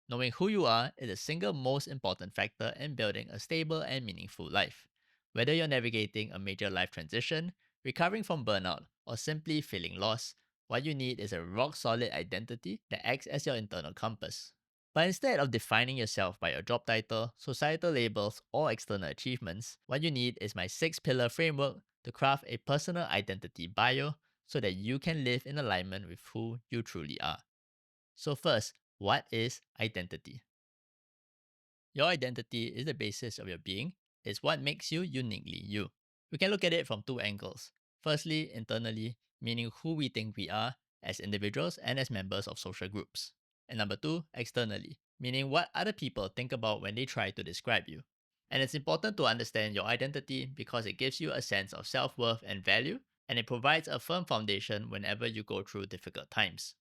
Knowing who you are is the single most important factor in building a stable and meaningful life. Whether you're navigating a major life transition, recovering from burnout, or simply feeling lost, what you need is a rock solid identity that acts as your internal compass. But instead of defining yourself by your job title, societal labels, or external achievements, what you need is my 6 pillar framework to craft a personal identity bio so that you can live in alignment with who you truly are. So, first, what is identity? Your identity is the basis of your being, it's what makes you uniquely you. We can look at it from two angles. Firstly, internally, meaning who we think we are as individuals and as members of social groups. And number two, externally, meaning what other people think about when they try to describe you. And it's important to understand your identity because it gives you a sense of self worth and value, and it provides a firm foundation whenever you go through difficult times.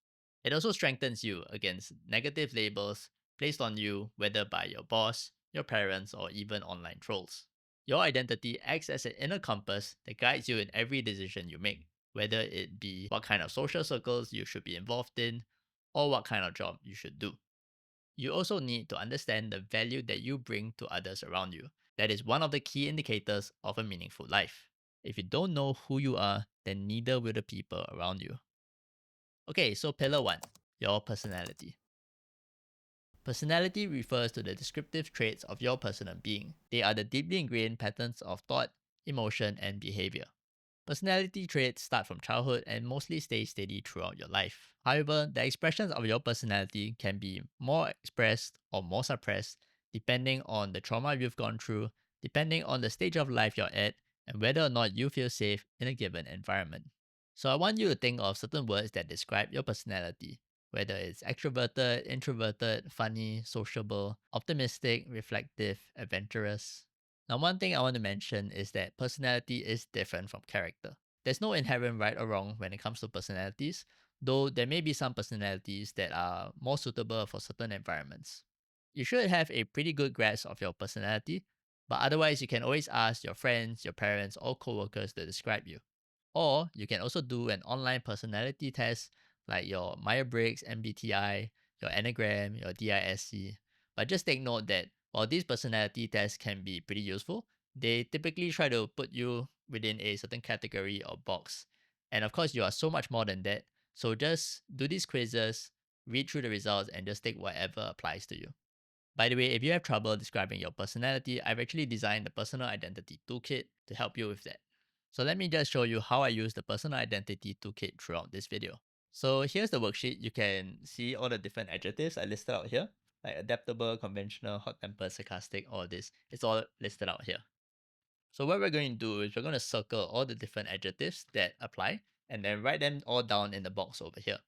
It also strengthens you against negative labels placed on you, whether by your boss, your parents, or even online trolls. Your identity acts as an inner compass that guides you in every decision you make, whether it be what kind of social circles you should be involved in or what kind of job you should do. You also need to understand the value that you bring to others around you. That is one of the key indicators of a meaningful life. If you don't know who you are, then neither will the people around you. Okay, so pillar one, your personality. Personality refers to the descriptive traits of your personal being. They are the deeply ingrained patterns of thought, emotion, and behavior. Personality traits start from childhood and mostly stay steady throughout your life. However, the expressions of your personality can be more expressed or more suppressed depending on the trauma you've gone through, depending on the stage of life you're at, and whether or not you feel safe in a given environment. So I want you to think of certain words that describe your personality, whether it's extroverted, introverted, funny, sociable, optimistic, reflective, adventurous. Now, one thing I want to mention is that personality is different from character. There's no inherent right or wrong when it comes to personalities, though there may be some personalities that are more suitable for certain environments. You should have a pretty good grasp of your personality, but otherwise, you can always ask your friends, your parents, or coworkers to describe you. Or you can also do an online personality test like your Myers-Briggs, MBTI, your Enneagram, your DISC. But just take note that while these personality tests can be pretty useful, they typically try to put you within a certain category or box. And of course, you are so much more than that. So just do these quizzes, read through the results, and just take whatever applies to you. By the way, if you have trouble describing your personality, I've actually designed the Personal Identity Toolkit to help you with that. So let me just show you how I use the Personal Identity Toolkit throughout this video. So here's the worksheet. You can see all the different adjectives I listed out here, like adaptable, conventional, hot-tempered, sarcastic, all this. It's all listed out here. So what we're going to do is we're going to circle all the different adjectives that apply and then write them all down in the box over here.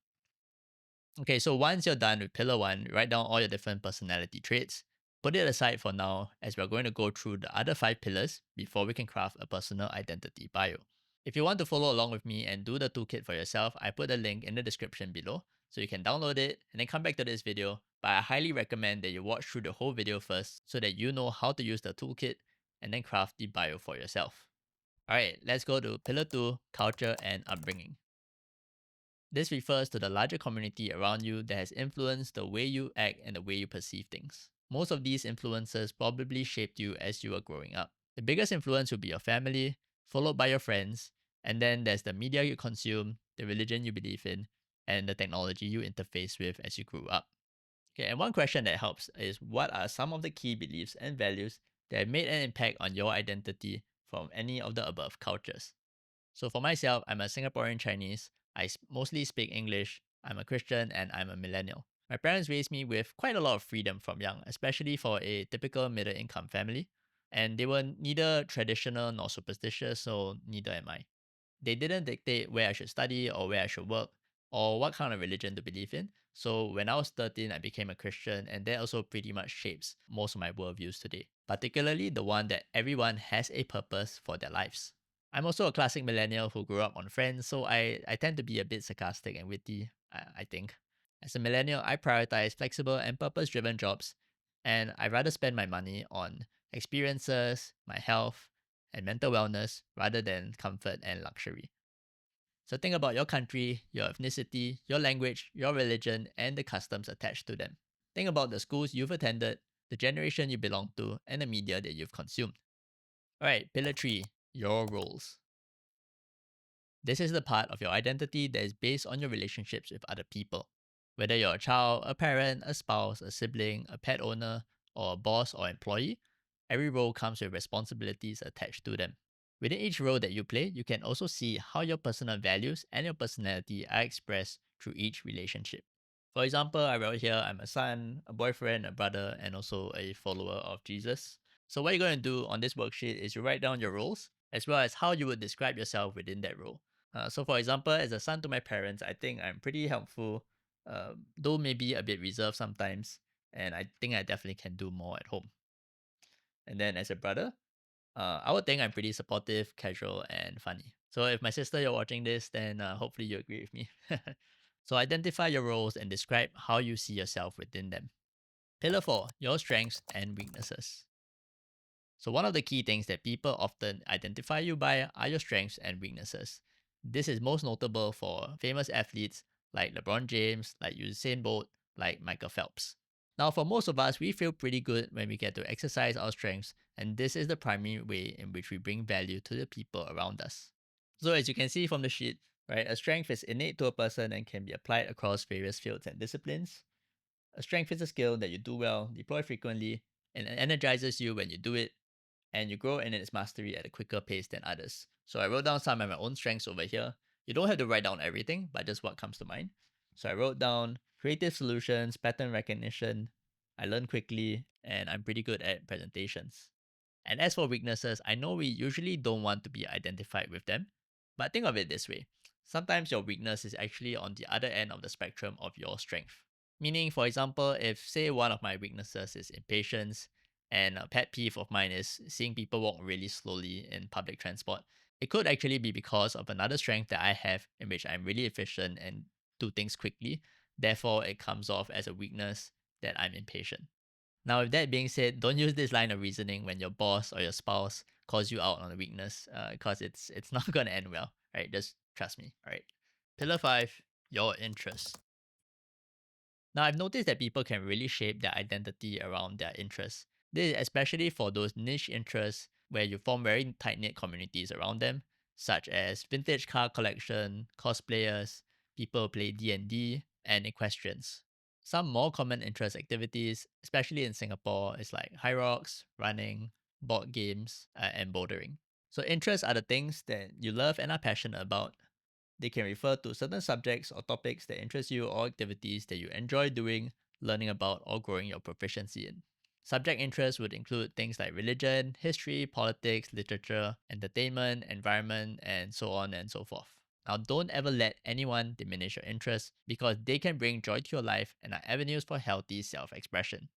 Okay, so once you're done with pillar one, write down all your different personality traits. Put it aside for now as we're going to go through the other 5 pillars before we can craft a personal identity bio. If you want to follow along with me and do the toolkit for yourself, I put a link in the description below so you can download it and then come back to this video. But I highly recommend that you watch through the whole video first so that you know how to use the toolkit and then craft the bio for yourself. Alright, let's go to pillar 2, culture and upbringing. This refers to the larger community around you that has influenced the way you act and the way you perceive things. Most of these influences probably shaped you as you were growing up. The biggest influence will be your family, followed by your friends, and then there's the media you consume, the religion you believe in, and the technology you interface with as you grew up. Okay, and one question that helps is what are some of the key beliefs and values that have made an impact on your identity from any of the above cultures? So for myself, I'm a Singaporean Chinese. Mostly speak English. I'm a Christian and I'm a millennial. My parents raised me with quite a lot of freedom from young, especially for a typical middle income family. And they were neither traditional nor superstitious, so neither am I. They didn't dictate where I should study or where I should work or what kind of religion to believe in. So when I was 13, I became a Christian, and that also pretty much shapes most of my worldviews today, particularly the one that everyone has a purpose for their lives. I'm also a classic millennial who grew up on Friends, so I tend to be a bit sarcastic and witty, I think. As a millennial, I prioritize flexible and purpose driven jobs, and I rather spend my money on experiences, my health, and mental wellness rather than comfort and luxury. So think about your country, your ethnicity, your language, your religion, and the customs attached to them. Think about the schools you've attended, the generation you belong to, and the media that you've consumed. All right, pillar three, your roles. This is the part of your identity that is based on your relationships with other people. Whether you're a child, a parent, a spouse, a sibling, a pet owner, or a boss or employee, every role comes with responsibilities attached to them. Within each role that you play, you can also see how your personal values and your personality are expressed through each relationship. For example, I wrote here I'm a son, a boyfriend, a brother, and also a follower of Jesus. So, what you're going to do on this worksheet is you write down your roles as well as how you would describe yourself within that role. So, for example, as a son to my parents, I think I'm pretty helpful, though maybe a bit reserved sometimes, and I think I definitely can do more at home. And then as a brother, I would think I'm pretty supportive, casual, and funny. So if my sister you're watching this, then hopefully you agree with me. So identify your roles and describe how you see yourself within them. Pillar four, your strengths and weaknesses. So one of the key things that people often identify you by are your strengths and weaknesses. This is most notable for famous athletes like LeBron James, like Usain Bolt, like Michael Phelps. Now, for most of us, we feel pretty good when we get to exercise our strengths, and this is the primary way in which we bring value to the people around us. So, as you can see from the sheet, right, a strength is innate to a person and can be applied across various fields and disciplines. A strength is a skill that you do well, deploy frequently, and it energizes you when you do it, and you grow in its mastery at a quicker pace than others. So I wrote down some of my own strengths over here. You don't have to write down everything, but just what comes to mind. So I wrote down creative solutions, pattern recognition. I learn quickly, and I'm pretty good at presentations. And as for weaknesses, I know we usually don't want to be identified with them, but think of it this way. Sometimes your weakness is actually on the other end of the spectrum of your strength. Meaning, for example, if say one of my weaknesses is impatience, and a pet peeve of mine is seeing people walk really slowly in public transport, it could actually be because of another strength that I have in which I'm really efficient and do things quickly. Therefore, it comes off as a weakness that I'm impatient. Now, with that being said, don't use this line of reasoning when your boss or your spouse calls you out on a weakness, because it's not gonna end well, right? Just trust me, all right? Pillar five, your interests. Now, I've noticed that people can really shape their identity around their interests. This is especially for those niche interests where you form very tight knit communities around them, such as vintage car collection, cosplayers, people who play D&D, and equestrians. Some more common interest activities, especially in Singapore, is like high rocks, running, board games, and bouldering. So, interests are the things that you love and are passionate about. They can refer to certain subjects or topics that interest you or activities that you enjoy doing, learning about, or growing your proficiency in. Subject interests would include things like religion, history, politics, literature, entertainment, environment, and so on and so forth. Now, don't ever let anyone diminish your interests because they can bring joy to your life and are avenues for healthy self expression.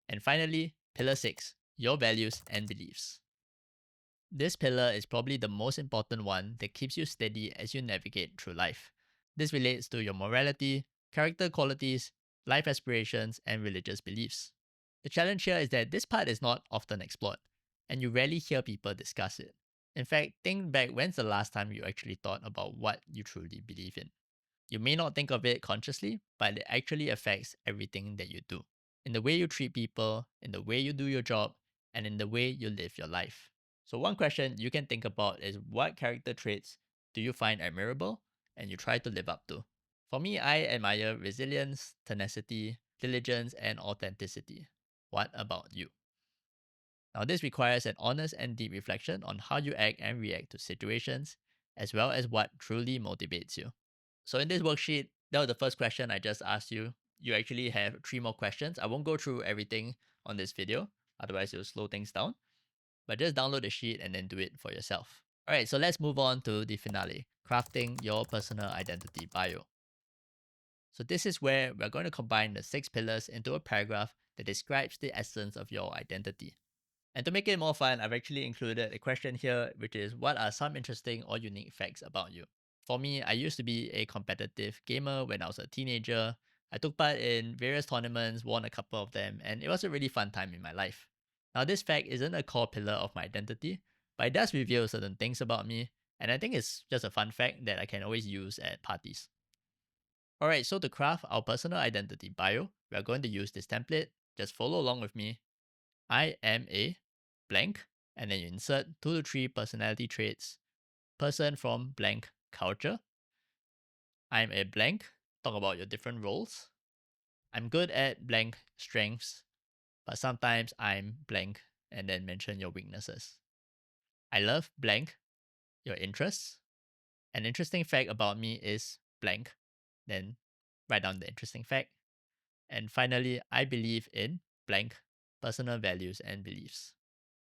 And finally, pillar six, your values and beliefs. This pillar is probably the most important one that keeps you steady as you navigate through life. This relates to your morality, character qualities, life aspirations, and religious beliefs. The challenge here is that this part is not often explored, and you rarely hear people discuss it. In fact, think back when's the last time you actually thought about what you truly believe in. You may not think of it consciously, but it actually affects everything that you do. In the way you treat people, in the way you do your job, and in the way you live your life. So, one question you can think about is what character traits do you find admirable and you try to live up to? For me, I admire resilience, tenacity, diligence, and authenticity. What about you? Now, this requires an honest and deep reflection on how you act and react to situations, as well as what truly motivates you. So in this worksheet, that was the first question I just asked you. You actually have three more questions. I won't go through everything on this video, otherwise it'll slow things down. But just download the sheet and then do it for yourself. All right, so let's move on to the finale, crafting your personal identity bio. So this is where we're going to combine the six pillars into a paragraph that describes the essence of your identity. And to make it more fun, I've actually included a question here, which is what are some interesting or unique facts about you? For me, I used to be a competitive gamer when I was a teenager. I took part in various tournaments, won a couple of them, and it was a really fun time in my life. Now, this fact isn't a core pillar of my identity, but it does reveal certain things about me, and I think it's just a fun fact that I can always use at parties. Alright, so to craft our personal identity bio, we are going to use this template. Just follow along with me. I am a blank, and then you insert 2 to 3 personality traits. Person from blank culture. I'm a blank. Talk about your different roles. I'm good at blank strengths, but sometimes I'm blank, and then mention your weaknesses. I love blank, your interests. An interesting fact about me is blank. Then write down the interesting fact. And finally, I believe in blank personal values and beliefs.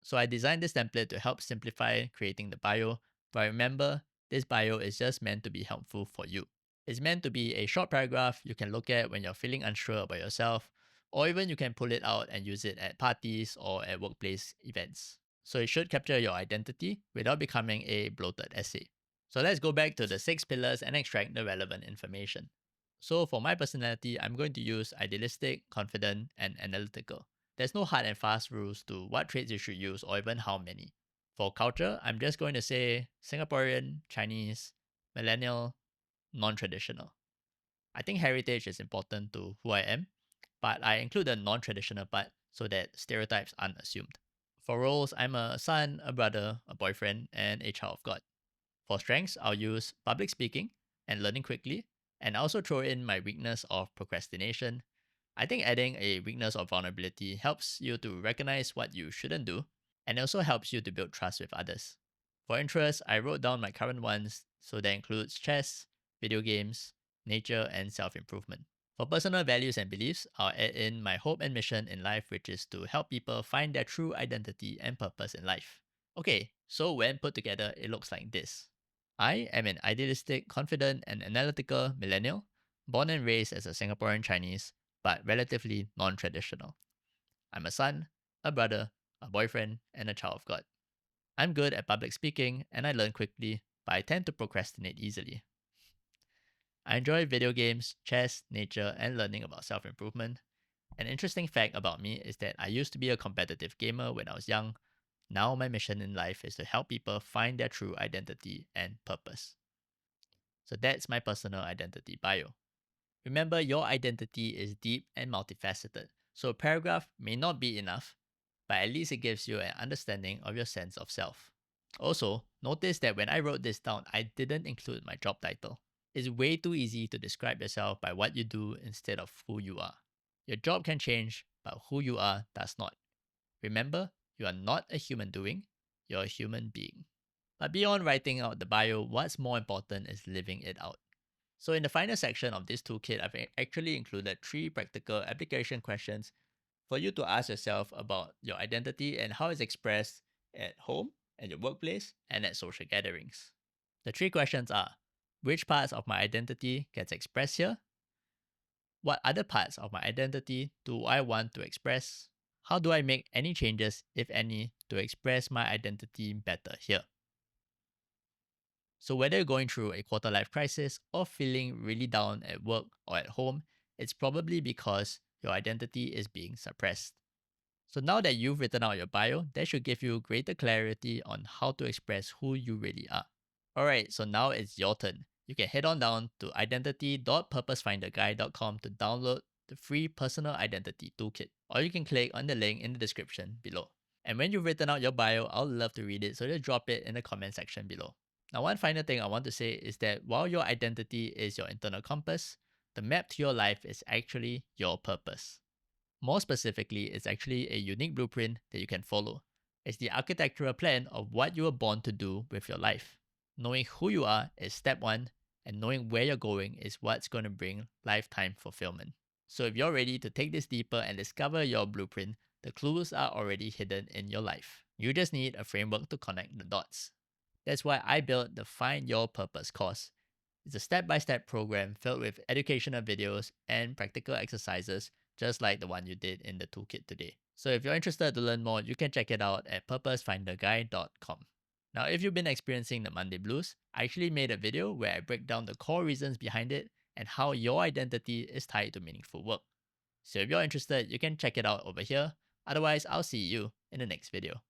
So I designed this template to help simplify creating the bio, but remember, this bio is just meant to be helpful for you. It's meant to be a short paragraph you can look at when you're feeling unsure about yourself, or even you can pull it out and use it at parties or at workplace events. So it should capture your identity without becoming a bloated essay. So let's go back to the 6 pillars and extract the relevant information. So for my personality, I'm going to use idealistic, confident, and analytical. There's no hard and fast rules to what traits you should use or even how many. For culture, I'm just going to say Singaporean, Chinese, millennial, non-traditional. I think heritage is important to who I am, but I include the non-traditional part so that stereotypes aren't assumed. For roles, I'm a son, a brother, a boyfriend, and a child of God. For strengths, I'll use public speaking and learning quickly, and also throw in my weakness of procrastination. I think adding a weakness of vulnerability helps you to recognize what you shouldn't do, and also helps you to build trust with others. For interests, I wrote down my current ones, so that includes chess, video games, nature, and self improvement. For personal values and beliefs, I'll add in my hope and mission in life, which is to help people find their true identity and purpose in life. Okay, so when put together, it looks like this. I am an idealistic, confident, and analytical millennial, born and raised as a Singaporean Chinese, but relatively non traditional. I'm a son, a brother, a boyfriend, and a child of God. I'm good at public speaking and I learn quickly, but I tend to procrastinate easily. I enjoy video games, chess, nature, and learning about self improvement. An interesting fact about me is that I used to be a competitive gamer when I was young. Now, my mission in life is to help people find their true identity and purpose. So, that's my personal identity bio. Remember, your identity is deep and multifaceted, so a paragraph may not be enough, but at least it gives you an understanding of your sense of self. Also, notice that when I wrote this down, I didn't include my job title. It's way too easy to describe yourself by what you do instead of who you are. Your job can change, but who you are does not. Remember, you are not a human doing, you're a human being. But beyond writing out the bio, what's more important is living it out. So in the final section of this toolkit, I've actually included 3 practical application questions for you to ask yourself about your identity and how it's expressed at home, at your workplace, and at social gatherings. The 3 questions are: which parts of my identity gets expressed here? What other parts of my identity do I want to express? How do I make any changes, if any, to express my identity better here? So whether you're going through a quarter life crisis or feeling really down at work or at home, it's probably because your identity is being suppressed. So now that you've written out your bio, that should give you greater clarity on how to express who you really are. Alright, so now it's your turn. You can head on down to identity.purposefinderguy.com to download the free personal identity toolkit, or you can click on the link in the description below. And when you've written out your bio, I'll love to read it, so just drop it in the comment section below. Now, one final thing I want to say is that while your identity is your internal compass, the map to your life is actually your purpose. More specifically, it's actually a unique blueprint that you can follow. It's the architectural plan of what you were born to do with your life. Knowing who you are is step 1, and knowing where you're going is what's going to bring lifetime fulfillment. So if you're ready to take this deeper and discover your blueprint, the clues are already hidden in your life. You just need a framework to connect the dots. That's why I built the Find Your Purpose course. It's a step-by-step program filled with educational videos and practical exercises, just like the one you did in the toolkit today. So if you're interested to learn more, you can check it out at purposefinderguy.com. Now, if you've been experiencing the Monday blues, I actually made a video where I break down the core reasons behind it and how your identity is tied to meaningful work. So if you're interested, you can check it out over here. Otherwise, I'll see you in the next video.